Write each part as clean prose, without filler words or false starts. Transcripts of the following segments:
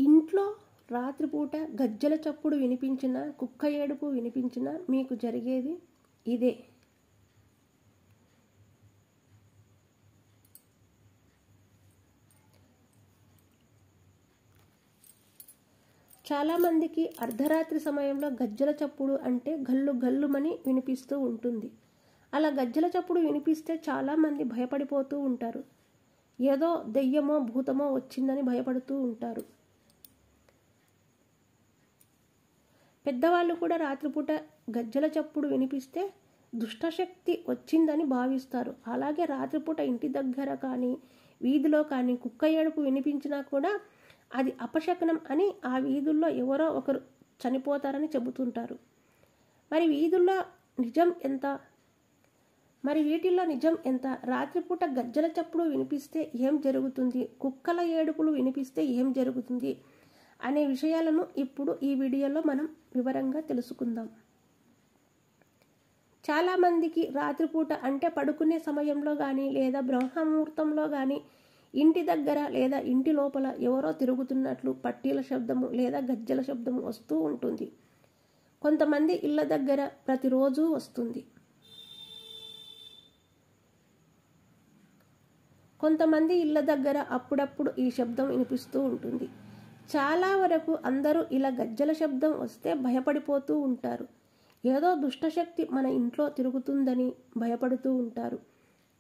ఇంట్లో రాత్రిపూట గజ్జల చప్పుడు వినిపించినా, కుక్క ఏడుపు వినిపించినా మీకు జరిగేది ఇదే. చాలామందికి అర్ధరాత్రి సమయంలో గజ్జల చప్పుడు అంటే గల్లు గల్లుమని వినిపిస్తూ ఉంటుంది. అలా గజ్జల చప్పుడు వినిపిస్తే చాలామంది భయపడిపోతూ ఉంటారు. ఏదో దెయ్యమో భూతమో వచ్చిందని భయపడుతూ ఉంటారు. పెద్దవాళ్ళు కూడా రాత్రిపూట గజ్జల చప్పుడు వినిపిస్తే దుష్టశక్తి వచ్చిందని భావిస్తారు. అలాగే రాత్రిపూట ఇంటి దగ్గర కానీ వీధిలో కానీ కుక్క ఏడుపు వినిపించినా కూడా అది అపశకనం అని, ఆ వీధుల్లో ఎవరో ఒకరు చనిపోతారని చెబుతుంటారు. మరి వీధుల్లో నిజం ఎంత? మరి వీటిల్లో నిజం ఎంత? రాత్రిపూట గజ్జల చప్పుడు వినిపిస్తే ఏం జరుగుతుంది, కుక్కల ఏడుపులు వినిపిస్తే ఏం జరుగుతుంది అనే విషయాలను ఇప్పుడు ఈ వీడియోలో మనం వివరంగా తెలుసుకుందాం. చాలామందికి రాత్రిపూట అంటే పడుకునే సమయంలో కానీ లేదా బ్రహ్మముహూర్తంలో కానీ ఇంటి దగ్గర లేదా ఇంటి లోపల ఎవరో తిరుగుతున్నట్లు పట్టీల శబ్దము లేదా గజ్జల శబ్దము వస్తూ ఉంటుంది. కొంతమంది ఇళ్ళ దగ్గర ప్రతిరోజు వస్తుంది. కొంతమంది ఇళ్ళ దగ్గర అప్పుడప్పుడు ఈ శబ్దం వినిపిస్తూ ఉంటుంది. చాలా వరకు అందరూ ఇలా గజ్జల శబ్దం వస్తే భయపడిపోతూ ఉంటారు. ఏదో దుష్టశక్తి మన ఇంట్లో తిరుగుతుందని భయపడుతూ ఉంటారు.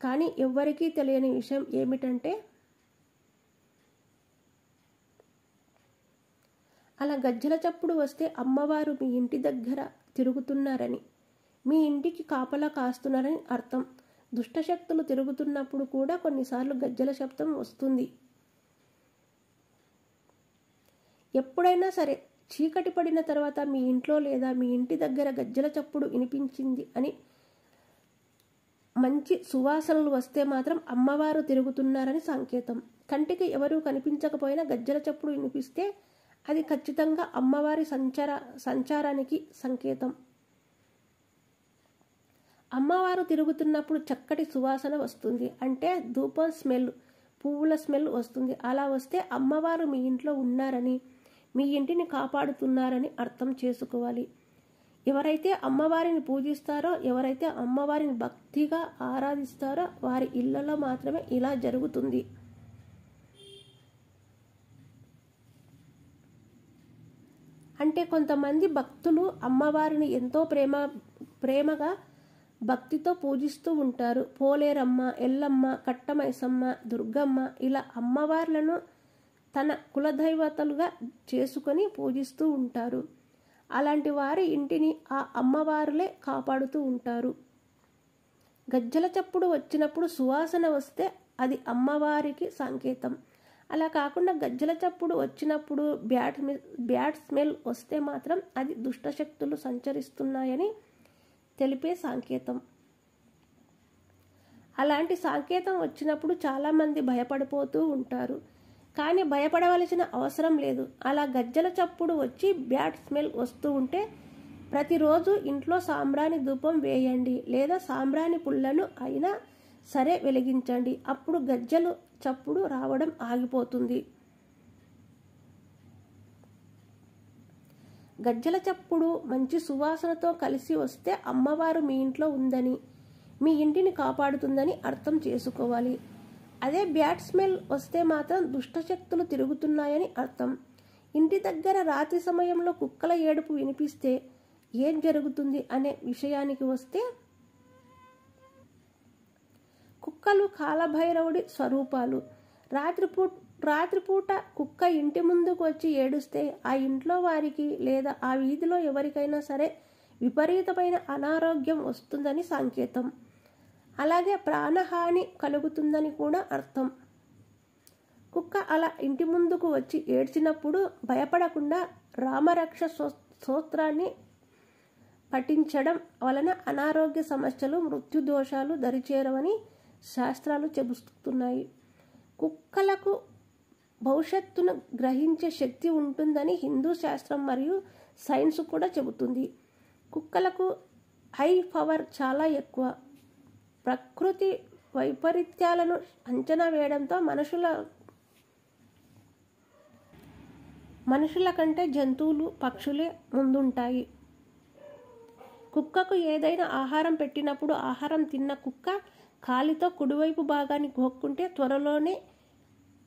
కానీ ఎవ్వరికీ తెలియని విషయం ఏమిటంటే, అలా గజ్జల చప్పుడు వస్తే అమ్మవారు మీ ఇంటి దగ్గర తిరుగుతున్నారని, మీ ఇంటికి కాపలా కాస్తున్నారని అర్థం. దుష్టశక్తులు తిరుగుతున్నప్పుడు కూడా కొన్నిసార్లు గజ్జల శబ్దం వస్తుంది. ఎప్పుడైనా సరే చీకటి పడిన తర్వాత మీ ఇంట్లో లేదా మీ ఇంటి దగ్గర గజ్జల చప్పుడు వినిపించింది అని మంచి సువాసనలు వస్తే మాత్రం అమ్మవారు తిరుగుతున్నారని సంకేతం. కంటికి ఎవరూ కనిపించకపోయినా గజ్జల చప్పుడు వినిపిస్తే అది ఖచ్చితంగా అమ్మవారి సంచారానికి సంకేతం. అమ్మవారు తిరుగుతున్నప్పుడు చక్కటి సువాసన వస్తుంది. అంటే ధూపం స్మెల్, పువ్వుల స్మెల్ వస్తుంది. అలా వస్తే అమ్మవారు మీ ఇంట్లో ఉన్నారని, మీ ఇంటిని కాపాడుతున్నారని అర్థం చేసుకోవాలి. ఎవరైతే అమ్మవారిని పూజిస్తారో, ఎవరైతే అమ్మవారిని భక్తిగా ఆరాధిస్తారో వారి ఇళ్లలో మాత్రమే ఇలా జరుగుతుంది. అంటే కొంతమంది భక్తులు అమ్మవారిని ఎంతో ప్రేమగా భక్తితో పూజిస్తూ ఉంటారు. పోలేరమ్మ, ఎల్లమ్మ, కట్టమైసమ్మ, దుర్గమ్మ ఇలా అమ్మవార్లను తన కులదైవతలుగా చేసుకొని పూజిస్తూ ఉంటారు. అలాంటి వారి ఇంటిని ఆ అమ్మవారులే కాపాడుతూ ఉంటారు. గజ్జల చప్పుడు వచ్చినప్పుడు సువాసన వస్తే అది అమ్మవారికి సంకేతం. అలా కాకుండా గజ్జల చప్పుడు వచ్చినప్పుడు బ్యాడ్ స్మెల్ వస్తే మాత్రం అది దుష్టశక్తులు సంచరిస్తున్నాయని తెలిపే సంకేతం. అలాంటి సంకేతం వచ్చినప్పుడు చాలామంది భయపడిపోతూ ఉంటారు. కానీ భయపడవలసిన అవసరం లేదు. అలా గజ్జల చప్పుడు వచ్చి బ్యాడ్ స్మెల్ వస్తూ ఉంటే ప్రతిరోజు ఇంట్లో సాంబ్రాణి ధూపం వేయండి, లేదా సాంబ్రాణి పుల్లను అయినా సరే వెలిగించండి. అప్పుడు గజ్జలు చప్పుడు రావడం ఆగిపోతుంది. గజ్జల చప్పుడు మంచి సువాసనతో కలిసి వస్తే అమ్మవారు మీ ఇంట్లో ఉందని, మీ ఇంటిని కాపాడుతుందని అర్థం చేసుకోవాలి. అదే బ్యాడ్ స్మెల్ వస్తే మాత్రం దుష్టశక్తులు తిరుగుతున్నాయని అర్థం. ఇంటి దగ్గర రాత్రి సమయంలో కుక్కల ఏడుపు వినిపిస్తే ఏం జరుగుతుంది అనే విషయానికి వస్తే, కుక్కలు కాలభైరవుడి స్వరూపాలు. రాత్రిపూట కుక్క ఇంటి ముందుకు వచ్చి ఏడుస్తే ఆ ఇంట్లో వారికి లేదా ఆ వీధిలో ఎవరికైనా సరే విపరీతమైన అనారోగ్యం వస్తుందని సంకేతం. అలాగే ప్రాణహాని కలుగుతుందని కూడా అర్థం. కుక్క అలా ఇంటి ముందుకు వచ్చి ఏడ్చినప్పుడు భయపడకుండా రామరక్ష స్తోత్రాన్ని పఠించడం వలన అనారోగ్య సమస్యలు, మృత్యుదోషాలు దరిచేరవని శాస్త్రాలు చెబుతున్నాయి. కుక్కలకు భవిష్యత్తును గ్రహించే శక్తి ఉంటుందని హిందూ శాస్త్రం మరియు సైన్స్ కూడా చెబుతుంది. కుక్కలకు ఐ పవర్ చాలా ఎక్కువ. ప్రకృతి వైపరీత్యాలను అంచనా వేయడంతో మనుషుల కంటే జంతువులు, పక్షులే ముందుంటాయి. కుక్కకు ఏదైనా ఆహారం పెట్టినప్పుడు ఆహారం తిన్న కుక్క కాలితో కుడివైపు భాగాన్ని గోక్కుంటే త్వరలోనే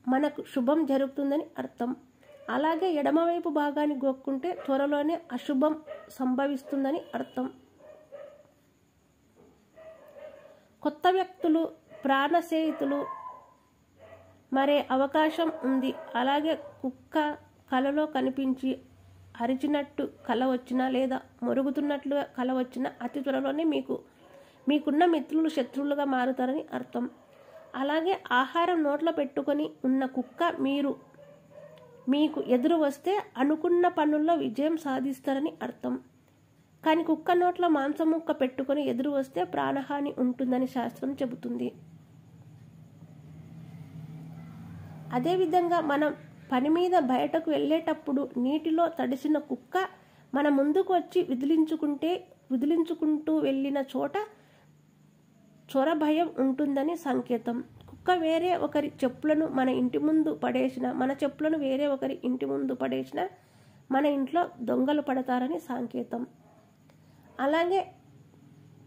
మనకు శుభం జరుగుతుందని అర్థం. అలాగే ఎడమవైపు భాగాన్ని గోక్కుంటే త్వరలోనే అశుభం సంభవిస్తుందని అర్థం. కొత్త వ్యక్తులు, ప్రాణ స్నేహితులు మరే అవకాశం ఉంది. అలాగే కుక్క కలలో కనిపించి అరిచినట్టు కల వచ్చినా లేదా మొరుగుతున్నట్లుగా కల వచ్చినా అతి త్వరలోనే మీకున్న మిత్రులు శత్రువులుగా మారుతారని అర్థం. అలాగే ఆహారం నోట్లో పెట్టుకొని ఉన్న కుక్క మీకు ఎదురు వస్తే అనుకున్న పనుల్లో విజయం సాధిస్తారని అర్థం. కానీ కుక్క నోట్లో మాంసం ముక్క పెట్టుకొని ఎదురు వస్తే ప్రాణహాని ఉంటుందని శాస్త్రం చెబుతుంది. అదేవిధంగా మనం పని మీద బయటకు వెళ్ళేటప్పుడు నీటిలో తడిసిన కుక్క మన ముందుకు వచ్చి విదిలించుకుంటూ వెళ్ళిన చోట చొర భయం ఉంటుందని సంకేతం. కుక్క వేరే ఒకరి చెప్పులను మన ఇంటి ముందు పడేసిన, మన చెప్పులను వేరే ఒకరి ఇంటి ముందు పడేసిన మన ఇంట్లో దొంగలు పడతారని సంకేతం. అలాగే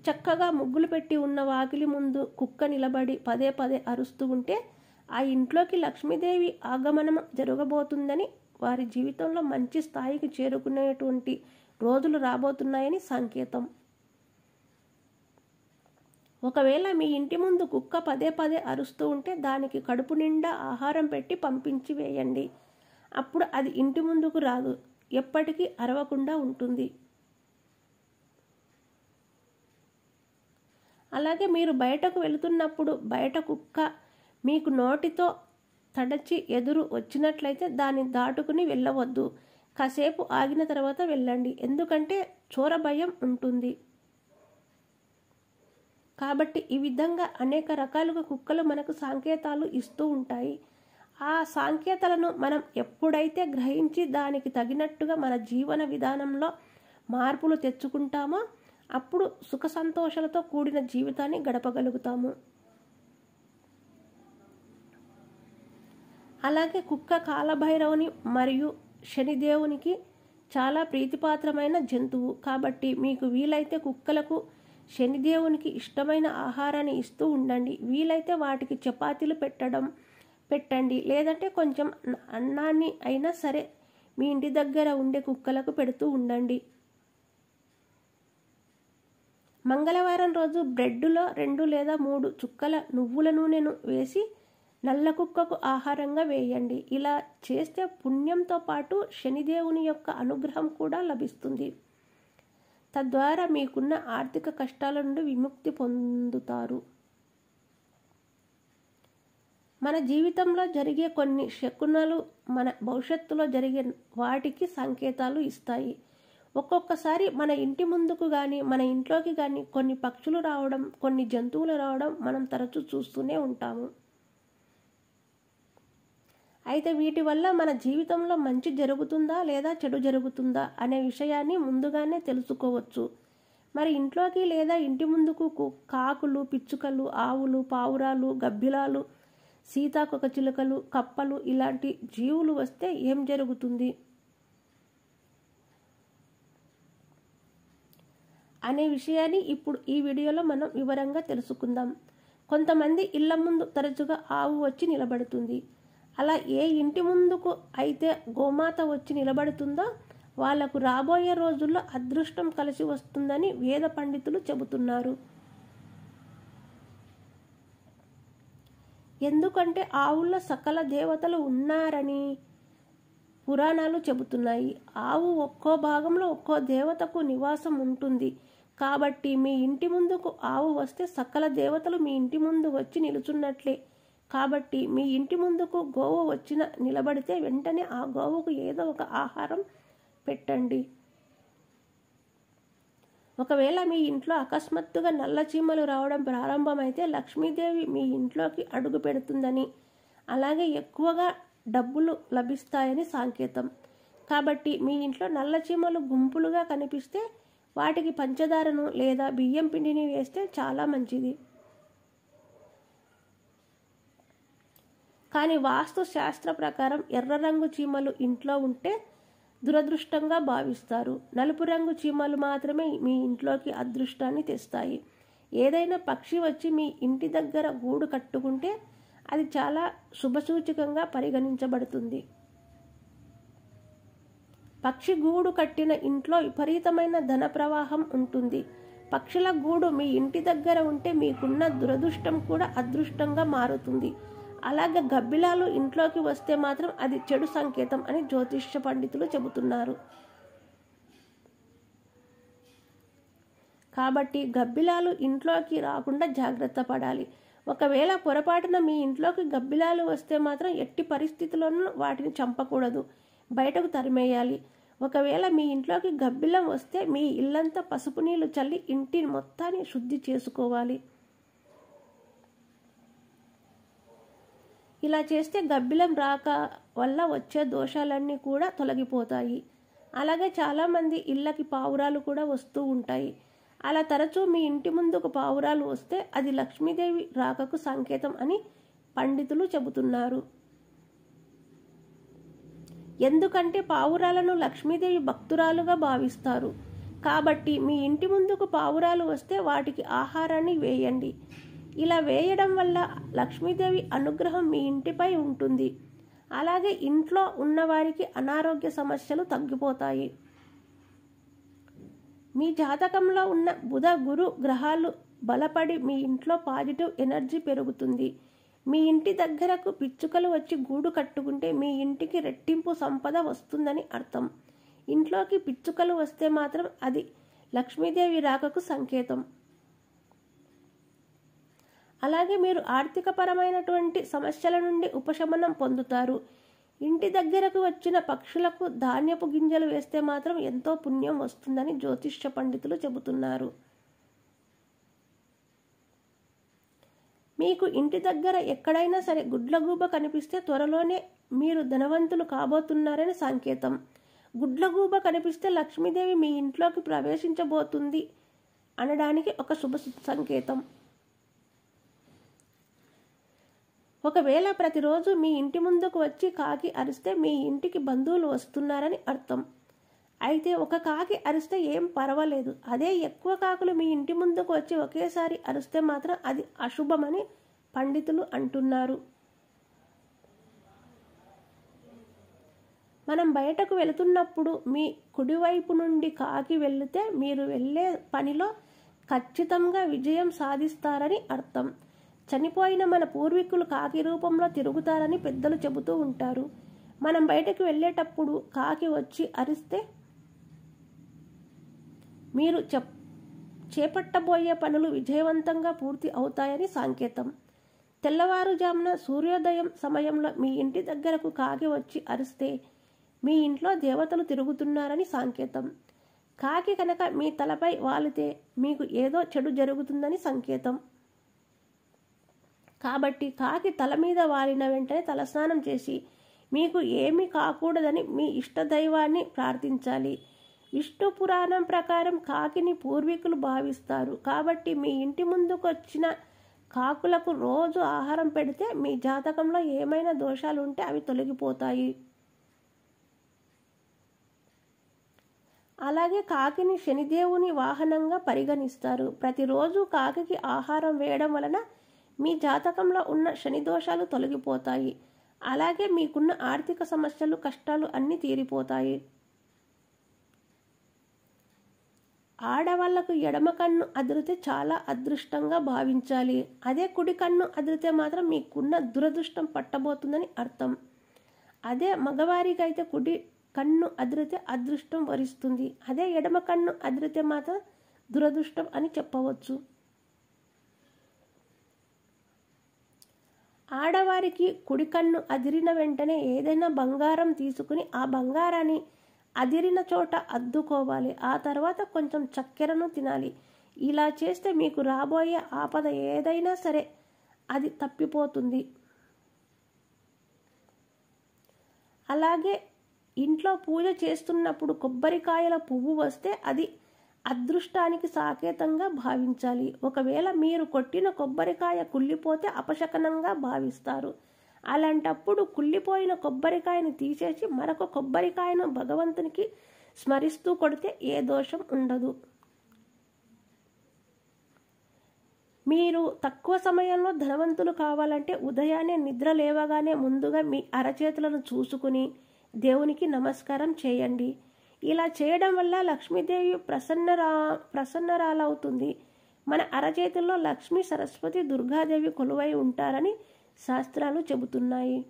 చక్కగా ముగ్గులు పెట్టి ఉన్న వాకిలి ముందు కుక్క నిలబడి పదే పదే అరుస్తూ ఉంటే ఆ ఇంట్లోకి లక్ష్మీదేవి ఆగమనం జరగబోతుందని, వారి జీవితంలో మంచి స్థాయికి చేరుకునేటువంటి రోజులు రాబోతున్నాయని సంకేతం. ఒకవేళ మీ ఇంటి ముందు కుక్క పదే పదే అరుస్తూ ఉంటే దానికి కడుపు నిండా ఆహారం పెట్టి పంపించి వేయండి. అప్పుడు అది ఇంటి ముందుకు రాదు, ఎప్పటికీ అరవకుండా ఉంటుంది. అలాగే మీరు బయటకు వెళుతున్నప్పుడు బయట కుక్క మీకు నోటితో తడచి ఎదురు వచ్చినట్లయితే దాన్ని దాటుకుని వెళ్ళవద్దు. కాసేపు ఆగిన తర్వాత వెళ్ళండి, ఎందుకంటే చోర భయం ఉంటుంది. కాబట్టి ఈ విధంగా అనేక రకాలుగా కుక్కలు మనకు సంకేతాలు ఇస్తూ ఉంటాయి. ఆ సంకేతాలను మనం ఎప్పుడైతే గ్రహించి దానికి తగినట్టుగా మన జీవన విధానంలో మార్పులు తెచ్చుకుంటామో అప్పుడు సుఖ సంతోషాలతో కూడిన జీవితాన్ని గడపగలుగుతాము. అలాగే కుక్క కాలభైరవుని మరియు శనిదేవునికి చాలా ప్రీతిపాత్రమైన జంతువు. కాబట్టి మీకు వీలైతే కుక్కలకు శనిదేవునికి ఇష్టమైన ఆహారాన్ని ఇస్తూ ఉండండి. వీలైతే వాటికి చపాతీలు పెట్టండి, లేదంటే కొంచెం అన్నాన్ని అయినా సరే మీ ఇంటి దగ్గర ఉండే కుక్కలకు పెడుతూ ఉండండి. మంగళవారం రోజు బ్రెడ్లో 2 లేదా 3 చుక్కల నువ్వుల నూనెను వేసి నల్ల కుక్కకు ఆహారంగా వేయండి. ఇలా చేస్తే పుణ్యంతో పాటు శనిదేవుని యొక్క అనుగ్రహం కూడా లభిస్తుంది. తద్వారా మీకున్న ఆర్థిక కష్టాల నుండి విముక్తి పొందుతారు. మన జీవితంలో జరిగే కొన్ని శకునాలు మన భవిష్యత్తులో జరిగే వాటికి సంకేతాలు ఇస్తాయి. ఒక్కొక్కసారి మన ఇంటి ముందుకు కానీ మన ఇంట్లోకి కానీ కొన్ని పక్షులు రావడం, కొన్ని జంతువులు రావడం మనం తరచూ చూస్తూనే ఉంటాము. అయితే వీటి వల్ల మన జీవితంలో మంచి జరుగుతుందా లేదా చెడు జరుగుతుందా అనే విషయాన్ని ముందుగానే తెలుసుకోవచ్చు. మరి ఇంట్లోకి లేదా ఇంటి ముందుకు కాకులు, పిచ్చుకలు, ఆవులు, పావురాలు, గబ్బిలాలు, సీతాకోకచిలుకలు, కప్పలు ఇలాంటి జీవులు వస్తే ఏం జరుగుతుంది అనే విషయాన్ని ఇప్పుడు ఈ వీడియోలో మనం వివరంగా తెలుసుకుందాం. కొంతమంది ఇళ్ల ముందు తరచుగా ఆవు వచ్చి నిలబడుతుంది. అలా ఏ ఇంటి ముందుకు అయితే గోమాత వచ్చి నిలబడుతుందో వాళ్లకు రాబోయే రోజుల్లో అదృష్టం కలిసి వస్తుందని వేద పండితులు చెబుతున్నారు. ఎందుకంటే ఆవుల్లో సకల దేవతలు ఉన్నారని పురాణాలు చెబుతున్నాయి. ఆవు ఒక్కో భాగంలో ఒక్కో దేవతకు నివాసం ఉంటుంది. కాబట్టి మీ ఇంటి ముందుకు ఆవు వస్తే సకల దేవతలు మీ ఇంటి ముందు వచ్చి నిలుచున్నట్లే. కాబట్టి మీ ఇంటి ముందుకు గోవు నిలబడితే వెంటనే ఆ గోవుకు ఏదో ఒక ఆహారం పెట్టండి. ఒకవేళ మీ ఇంట్లో అకస్మాత్తుగా నల్ల చీమలు రావడం ప్రారంభమైతే లక్ష్మీదేవి మీ ఇంట్లోకి అడుగు పెడుతుందని, అలాగే ఎక్కువగా డబ్బులు లభిస్తాయని సంకేతం. కాబట్టి మీ ఇంట్లో నల్ల చీమలు గుంపులుగా కనిపిస్తే వాటికి పంచదారను లేదా బియ్యం పిండిని వేస్తే చాలా మంచిది. కానీ వాస్తు శాస్త్ర ప్రకారం ఎర్ర రంగు చీమలు ఇంట్లో ఉంటే దురదృష్టంగా భావిస్తారు. నలుపు రంగు చీమలు మాత్రమే మీ ఇంట్లోకి అదృష్టాన్ని తెస్తాయి. ఏదైనా పక్షి వచ్చి మీ ఇంటి దగ్గర గూడు కట్టుకుంటే అది చాలా శుభసూచకంగా పరిగణించబడుతుంది. పక్షి గూడు కట్టిన ఇంట్లో విపరీతమైన ధన ప్రవాహం ఉంటుంది. పక్షుల గూడు మీ ఇంటి దగ్గర ఉంటే మీకున్న దురదృష్టం కూడా అదృష్టంగా మారుతుంది. అలాగే గబ్బిలాలు ఇంట్లోకి వస్తే మాత్రం అది చెడు సంకేతం అని జ్యోతిష్య పండితులు చెబుతున్నారు. కాబట్టి గబ్బిలాలు ఇంట్లోకి రాకుండా జాగ్రత్త పడాలి. ఒకవేళ పొరపాటున మీ ఇంట్లోకి గబ్బిలాలు వస్తే మాత్రం ఎట్టి పరిస్థితుల్లోనూ వాటిని చంపకూడదు, బయటకు తరిమేయాలి. ఒకవేళ మీ ఇంట్లోకి గబ్బిలం వస్తే మీ ఇల్లంతా పసుపు నీళ్లు చల్లి ఇంటి మొత్తాన్ని శుద్ధి చేసుకోవాలి. ఇలా చేస్తే గబ్బిలం రాక వల్ల వచ్చే దోషాలన్నీ కూడా తొలగిపోతాయి. అలాగే చాలామంది ఇళ్ళకి పావురాలు కూడా వస్తూ ఉంటాయి. అలా తరచూ మీ ఇంటి ముందుకు పావురాలు వస్తే అది లక్ష్మీదేవి రాకకు సంకేతం అని పండితులు చెబుతున్నారు. ఎందుకంటే పావురాలను లక్ష్మీదేవి భక్తురాలుగా భావిస్తారు. కాబట్టి మీ ఇంటి ముందుకు పావురాలు వస్తే వాటికి ఆహారాన్ని వేయండి. ఇలా వేయడం వల్ల లక్ష్మీదేవి అనుగ్రహం మీ ఇంటిపై ఉంటుంది. అలాగే ఇంట్లో ఉన్నవారికి అనారోగ్య సమస్యలు తగ్గిపోతాయి. మీ జాతకంలో ఉన్న బుధ గురు గ్రహాలు బలపడి మీ ఇంట్లో పాజిటివ్ ఎనర్జీ పెరుగుతుంది. మీ ఇంటి దగ్గరకు పిచ్చుకలు వచ్చి గూడు కట్టుకుంటే మీ ఇంటికి రెట్టింపు సంపద వస్తుందని అర్థం. ఇంట్లోకి పిచ్చుకలు వస్తే మాత్రం అది లక్ష్మీదేవి రాకకు సంకేతం. అలాగే మీరు ఆర్థికపరమైనటువంటి సమస్యల నుండి ఉపశమనం పొందుతారు. ఇంటి దగ్గరకు వచ్చిన పక్షులకు ధాన్యపు గింజలు వేస్తే మాత్రం ఎంతో పుణ్యం వస్తుందని జ్యోతిష్య పండితులు చెబుతున్నారు. మీకు ఇంటి దగ్గర ఎక్కడైనా సరే గుడ్లగూబ కనిపిస్తే త్వరలోనే మీరు ధనవంతులు కాబోతున్నారని సంకేతం. గుడ్లగూబ కనిపిస్తే లక్ష్మీదేవి మీ ఇంట్లోకి ప్రవేశించబోతుంది అనడానికి ఒక శుభ సంకేతం. ఒకవేళ ప్రతిరోజు మీ ఇంటి ముందుకు వచ్చి కాకి అరిస్తే మీ ఇంటికి బంధువులు వస్తున్నారని అర్థం. అయితే ఒక కాకి అరిస్తే ఏం పర్వాలేదు. అదే ఎక్కువ కాకులు మీ ఇంటి ముందుకు వచ్చి ఒకేసారి అరిస్తే మాత్రం అది అశుభమని పండితులు అంటున్నారు. మనం బయటకు వెళుతున్నప్పుడు మీ కుడివైపు నుండి కాకి వెళితే మీరు వెళ్ళే పనిలో ఖచ్చితంగా విజయం సాధిస్తారని అర్థం. చనిపోయిన మన పూర్వీకులు కాకి రూపంలో తిరుగుతారని పెద్దలు చెబుతూ ఉంటారు. మనం బయటకు వెళ్ళేటప్పుడు కాకి వచ్చి అరిస్తే మీరు చేపట్టబోయే పనులు విజయవంతంగా పూర్తి అవుతాయని సంకేతం. తెల్లవారుజామున సూర్యోదయం సమయంలో మీ ఇంటి దగ్గరకు కాకి వచ్చి అరిస్తే మీ ఇంట్లో దేవతలు తిరుగుతున్నారని సంకేతం. కాకి కనుక మీ తలపై వాలితే మీకు ఏదో చెడు జరుగుతుందని సంకేతం. కాబట్టి కాకి తల మీద వాలిన వెంటనే తలస్నానం చేసి మీకు ఏమీ కాకూడదని మీ ఇష్టదైవాన్ని ప్రార్థించాలి. విష్ణు పురాణం ప్రకారం కాకిని పూర్వీకులు భావిస్తారు. కాబట్టి మీ ఇంటి ముందుకు వచ్చిన కాకులకు రోజు ఆహారం పెడితే మీ జాతకంలో ఏమైనా దోషాలు ఉంటే అవి తొలగిపోతాయి. అలాగే కాకిని శనిదేవుని వాహనంగా పరిగణిస్తారు. ప్రతిరోజు కాకికి ఆహారం వేయడం వలన మీ జాతకంలో ఉన్న శని దోషాలు తొలగిపోతాయి. అలాగే మీకున్న ఆర్థిక సమస్యలు, కష్టాలు అన్నీ తీరిపోతాయి. ఆడవాళ్లకు ఎడమ కన్ను అదిరితే చాలా అదృష్టంగా భావించాలి. అదే కుడి కన్ను అదిరితే మాత్రం మీకున్న దురదృష్టం పట్టబోతుందని అర్థం. అదే మగవారికి అయితే కుడి కన్ను అదిరితే అదృష్టం వరిస్తుంది. అదే ఎడమ కన్ను అదిరితే మాత్రం దురదృష్టం అని చెప్పవచ్చు. ఆడవారికి కుడి కన్ను అదిరిన వెంటనే ఏదైనా బంగారం తీసుకుని ఆ బంగారాన్ని అదిరిన చోట అద్దుకోవాలి. ఆ తర్వాత కొంచెం చక్కెరను తినాలి. ఇలా చేస్తే మీకు రాబోయే ఆపద ఏదైనా సరే అది తప్పిపోతుంది. అలాగే ఇంట్లో పూజ చేస్తున్నప్పుడు కొబ్బరికాయల పువ్వు వస్తే అది అదృష్టానికి సంకేతంగా భావించాలి. ఒకవేళ మీరు కొట్టిన కొబ్బరికాయ కుళ్ళిపోతే అపశకనంగా భావిస్తారు. అలాంటప్పుడు కుళ్ళిపోయిన కొబ్బరికాయను తీసేసి మరొక కొబ్బరికాయను భగవంతునికి స్మరిస్తూ కొడితే ఏ దోషం ఉండదు. మీరు తక్కువ సమయంలో ధనవంతులు కావాలంటే ఉదయాన్నే నిద్ర లేవగానే ముందుగా మీ అరచేతులను చూసుకుని దేవునికి నమస్కారం చేయండి. ఇలా చేయడం వల్ల లక్ష్మీదేవి ప్రసన్నరాలవుతుంది. మన అరచేతుల్లో లక్ష్మీ, సరస్వతి, దుర్గాదేవి కొలువై ఉంటారని శాస్త్రాలు చెబుతున్నాయి.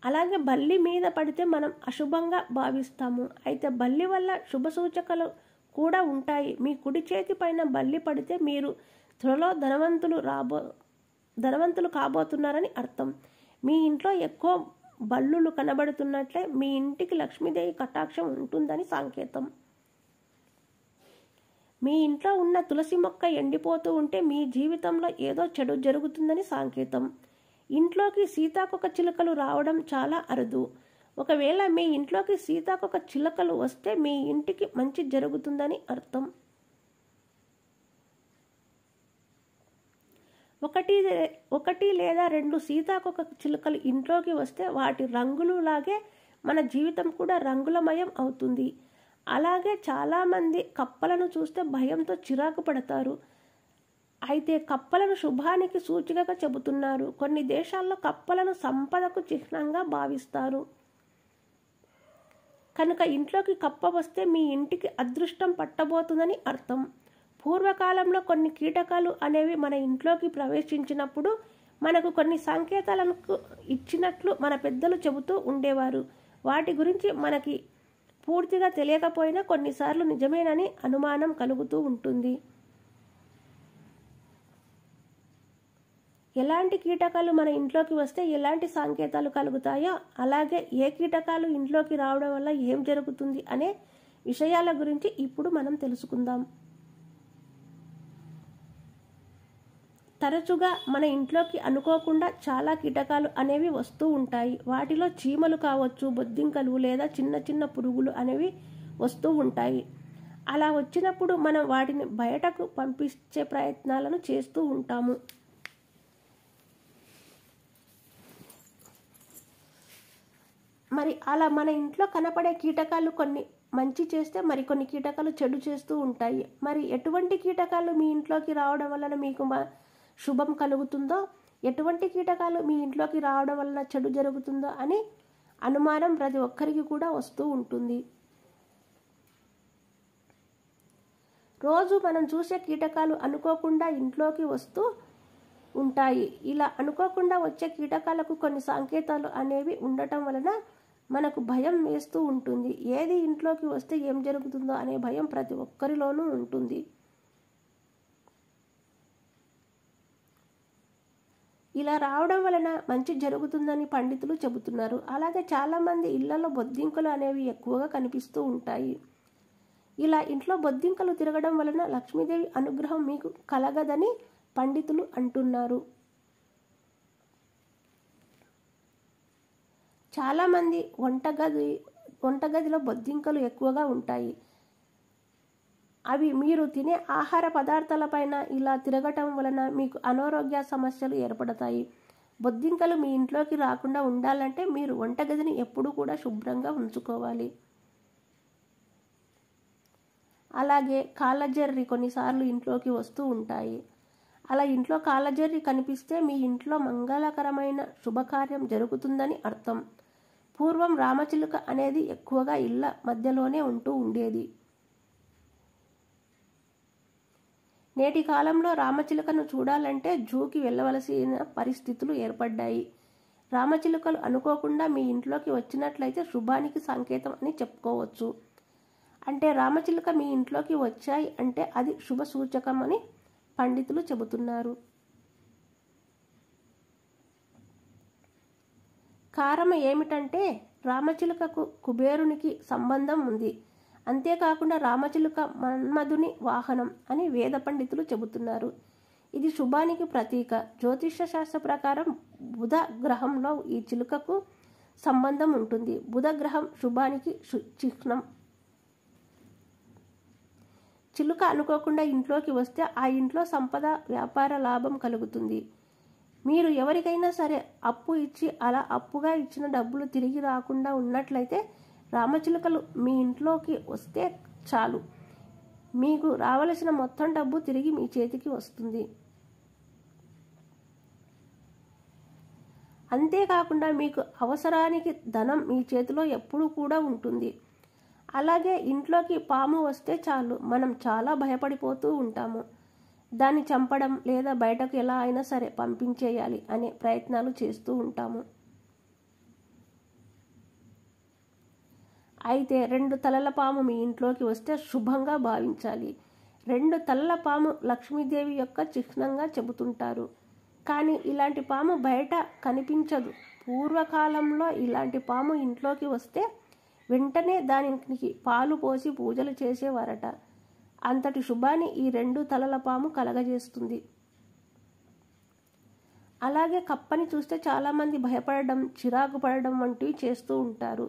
అలాగే బల్లి మీద పడితే మనం అశుభంగా భావిస్తాము. అయితే బల్లి వల్ల శుభ సూచకలు కూడా ఉంటాయి. మీ కుడి చేతి పైన బల్లి పడితే మీరు త్వరలో ధనవంతులు కాబోతున్నారని అర్థం. మీ ఇంట్లో ఎక్కువ బల్లులు కనబడుతున్నట్లే మీ ఇంటికి లక్ష్మీదేవి కటాక్షం ఉంటుందని సంకేతం. మీ ఇంట్లో ఉన్న తులసి మొక్క ఎండిపోతూ ఉంటే మీ జీవితంలో ఏదో చెడు జరుగుతుందని సంకేతం. ఇంట్లోకి సీతాకొక చిలుకలు రావడం చాలా అరుదు. ఒకవేళ మీ ఇంట్లోకి సీతాకొక చిలుకలు వస్తే మీ ఇంటికి మంచి జరుగుతుందని అర్థం. ఒకటి లేదా రెండు సీతాకొక చిలుకలు ఇంట్లోకి వస్తే వాటి రంగులు లాగే మన జీవితం కూడా రంగులమయం అవుతుంది. అలాగే చాలామంది కప్పలను చూస్తే భయంతో చిరాకు పడతారు. అయితే కప్పలను శుభానికి సూచికగా చెబుతున్నారు. కొన్ని దేశాల్లో కప్పలను సంపదకు చిహ్నంగా భావిస్తారు. కనుక ఇంట్లోకి కప్ప వస్తే మీ ఇంటికి అదృష్టం పట్టబోతుందని అర్థం. పూర్వకాలంలో కొన్ని కీటకాలు అనేవి మన ఇంట్లోకి ప్రవేశించినప్పుడు మనకు కొన్ని సంకేతాలను ఇచ్చినట్లు మన పెద్దలు చెబుతూ ఉండేవారు. వాటి గురించి మనకి పూర్తిగా తెలియకపోయినా కొన్నిసార్లు నిజమేనని అనుమానం కలుగుతూ ఉంటుంది. ఎలాంటి కీటకాలు మన ఇంట్లోకి వస్తే ఎలాంటి సంకేతాలు కలుగుతాయో, అలాగే ఏ కీటకాలు ఇంట్లోకి రావడం వల్ల ఏం జరుగుతుంది అనే విషయాల గురించి ఇప్పుడు మనం తెలుసుకుందాం. తరచుగా మన ఇంట్లోకి అనుకోకుండా చాలా కీటకాలు అనేవి వస్తూ ఉంటాయి. వాటిలో చీమలు కావచ్చు, బొద్దింకలు లేదా చిన్న చిన్న పురుగులు అనేవి వస్తూ ఉంటాయి. అలా వచ్చినప్పుడు మనం వాటిని బయటకు పంపించే ప్రయత్నాలను చేస్తూ ఉంటాము. మరి అలా మన ఇంట్లో కనపడే కీటకాలు కొన్ని మంచి చేస్తే మరికొన్ని కీటకాలు చెడు చేస్తూ ఉంటాయి. మరి ఎటువంటి కీటకాలు మీ ఇంట్లోకి రావడం వలన మీకు శుభం కలుగుతుందో, ఎటువంటి కీటకాలు మీ ఇంట్లోకి రావడం వలన చెడు జరుగుతుందో అని అనుమానం ప్రతి ఒక్కరికి కూడా వస్తూ ఉంటుంది. రోజు మనం చూసే కీటకాలు అనుకోకుండా ఇంట్లోకి వస్తూ ఉంటాయి. ఇలా అనుకోకుండా వచ్చే కీటకాలకు కొన్ని సంకేతాలు అనేవి ఉండటం వలన మనకు భయం వేస్తూ ఉంటుంది. ఏది ఇంట్లోకి వస్తే ఏం జరుగుతుందో అనే భయం ప్రతి ఒక్కరిలోనూ ఉంటుంది. ఇలా రావడం వలన మంచి జరుగుతుందని పండితులు చెబుతున్నారు. అలాగే చాలామంది ఇళ్లలో బొద్దింకలు అనేవి ఎక్కువగా కనిపిస్తూ ఉంటాయి. ఇలా ఇంట్లో బొద్దింకలు తిరగడం వలన లక్ష్మీదేవి అనుగ్రహం మీకు కలగదని పండితులు అంటున్నారు. చాలామంది వంటగదిలో బొద్దింకలు ఎక్కువగా ఉంటాయి. అవి మీరు తినే ఆహార పదార్థాలపైన ఇలా తిరగటం వలన మీకు అనారోగ్య సమస్యలు ఏర్పడతాయి. బొద్దింకలు మీ ఇంట్లోకి రాకుండా ఉండాలంటే మీరు వంటగదిని ఎప్పుడూ కూడా శుభ్రంగా ఉంచుకోవాలి. అలాగే కాళ్ళజెర్రి కొన్నిసార్లు ఇంట్లోకి వస్తూ ఉంటాయి. అలా ఇంట్లో కాళ్ళజెర్రి కనిపిస్తే మీ ఇంట్లో మంగళకరమైన శుభకార్యం జరుగుతుందని అర్థం. పూర్వం రామచిలుక అనేది ఎక్కువగా ఇళ్ల మధ్యలోనే ఉంటూ ఉండేది. నేటి కాలంలో రామచిలుకను చూడాలంటే జూకి వెళ్ళవలసిన పరిస్థితులు ఏర్పడ్డాయి. రామచిలుకలు అనుకోకుండా మీ ఇంట్లోకి వచ్చినట్లయితే శుభానికి సంకేతం అని చెప్పుకోవచ్చు. అంటే రామచిలుక మీ ఇంట్లోకి వచ్చాయి అంటే అది శుభ సూచకం అని పండితులు చెబుతున్నారు. కారణం ఏమిటంటే రామచిలుకకు కుబేరునికి సంబంధం ఉంది. అంతేకాకుండా రామచిలుక మన్మధుని వాహనం అని వేద పండితులు చెబుతున్నారు. ఇది శుభానికి ప్రతీక. జ్యోతిష శాస్త్ర ప్రకారం బుధ గ్రహంలో ఈ చిలుకకు సంబంధం ఉంటుంది. బుధ గ్రహం శుభానికి చిహ్నం. చిలుక అనుకోకుండా ఇంట్లోకి వస్తే ఆ ఇంట్లో సంపద, వ్యాపార లాభం కలుగుతుంది. మీరు ఎవరికైనా సరే అప్పు ఇచ్చి అలా అప్పుగా ఇచ్చిన డబ్బులు తిరిగి రాకుండా ఉన్నట్లయితే రామచిలుకలు మీ ఇంట్లోకి వస్తే చాలు, మీకు రావలసిన మొత్తం డబ్బు తిరిగి మీ చేతికి వస్తుంది. అంతేకాకుండా మీకు అవసరానికి ధనం మీ చేతిలో ఎప్పుడూ కూడా ఉంటుంది. అలాగే ఇంట్లోకి పాము వస్తే చాలు, మనం చాలా భయపడిపోతూ ఉంటాము. దాన్ని చంపడం లేదా బయటకు ఎలా అయినా సరే పంపించేయాలి అనే ప్రయత్నాలు చేస్తూ ఉంటాము. అయితే 2 తలల పాము మీ ఇంట్లోకి వస్తే శుభంగా భావించాలి. 2 తలల పాము లక్ష్మీదేవి యొక్క చిహ్నంగా చెబుతుంటారు. కానీ ఇలాంటి పాము బయట కనిపించదు. పూర్వకాలంలో ఇలాంటి పాము ఇంట్లోకి వస్తే వెంటనే దానికి పాలు పోసి పూజలు చేసేవారట. అంతటి శుభాన్ని ఈ 2 తలల పాము కలగజేస్తుంది. అలాగే కప్పని చూస్తే చాలామంది భయపడడం, చిరాకు పడడం వంటివి చేస్తూ ఉంటారు.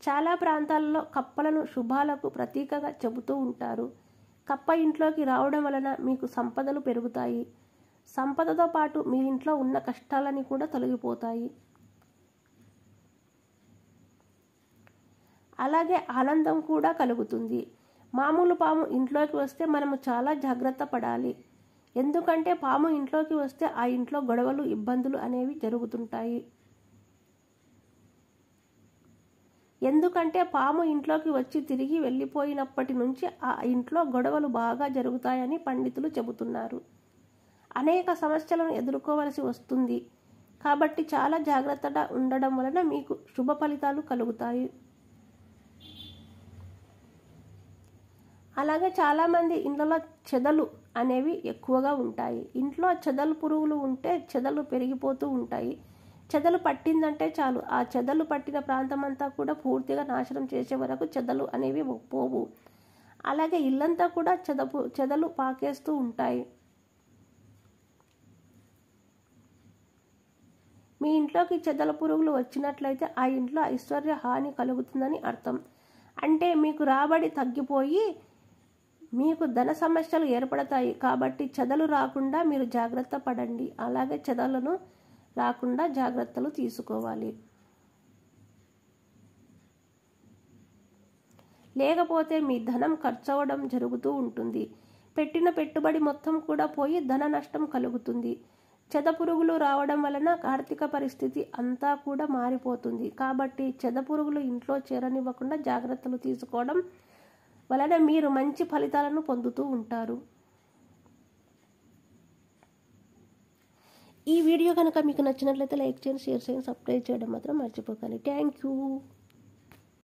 చాలా ప్రాంతాల్లో కప్పలను శుభాలకు ప్రతీకగా చెబుతూ ఉంటారు. కప్ప ఇంట్లోకి రావడం వలన మీకు సంపదలు పెరుగుతాయి. సంపదతో పాటు మీ ఇంట్లో ఉన్న కష్టాలని కూడా తొలగిపోతాయి. అలాగే ఆనందం కూడా కలుగుతుంది. మామూలు పాము ఇంట్లోకి వస్తే మనము చాలా జాగ్రత్త పడాలి. ఎందుకంటే పాము ఇంట్లోకి వస్తే ఆ ఇంట్లో గొడవలు, ఇబ్బందులు అనేవి జరుగుతుంటాయి. ఎందుకంటే పాము ఇంట్లోకి వచ్చి తిరిగి వెళ్ళిపోయినప్పటి నుంచి ఆ ఇంట్లో గొడవలు బాగా జరుగుతాయని పండితులు చెబుతున్నారు. అనేక సమస్యలను ఎదుర్కోవలసి వస్తుంది. కాబట్టి చాలా జాగ్రత్తగా ఉండడం వలన మీకు శుభ ఫలితాలు కలుగుతాయి. అలాగే చాలామంది ఇళ్ళలో చెదలు అనేవి ఎక్కువగా ఉంటాయి. ఇంట్లో చెదలు పురుగులు ఉంటే చెదలు పెరిగిపోతూ ఉంటాయి. చెదలు పట్టిందంటే చాలు, ఆ చెదలు పట్టిన ప్రాంతం అంతా కూడా పూర్తిగా నాశనం చేసే వరకు చెదలు అనేవి పోవు. అలాగే ఇల్లంతా కూడా చెదలు పాకేస్తూ ఉంటాయి. మీ ఇంట్లోకి చెదల పురుగులు వచ్చినట్లయితే ఆ ఇంట్లో ఐశ్వర్య హాని కలుగుతుందని అర్థం. అంటే మీకు రాబడి తగ్గిపోయి మీకు ధన సమస్యలు ఏర్పడతాయి. కాబట్టి చెదలు రాకుండా మీరు జాగ్రత్త పడండి. అలాగే చెదలను రాకుండా జాగ్రత్తలు తీసుకోవాలి. లేకపోతే మీ ధనం ఖర్చవడం జరుగుతూ ఉంటుంది. పెట్టిన పెట్టుబడి మొత్తం కూడా పోయి ధన నష్టం కలుగుతుంది. చెదపురుగులు రావడం వలన ఆర్థిక పరిస్థితి అంతా కూడా మారిపోతుంది. కాబట్టి చెదపురుగులు ఇంట్లో చేరనివ్వకుండా జాగ్రత్తలు తీసుకోవడం వలన మీరు మంచి ఫలితాలను పొందుతూ ఉంటారు. ఈ వీడియో కనుక మీకు నచ్చినట్లయితే లైక్ చేయండి, షేర్ చేయండి, సబ్స్క్రైబ్ చేయడం మాత్రం మర్చిపోకండి. Thank you.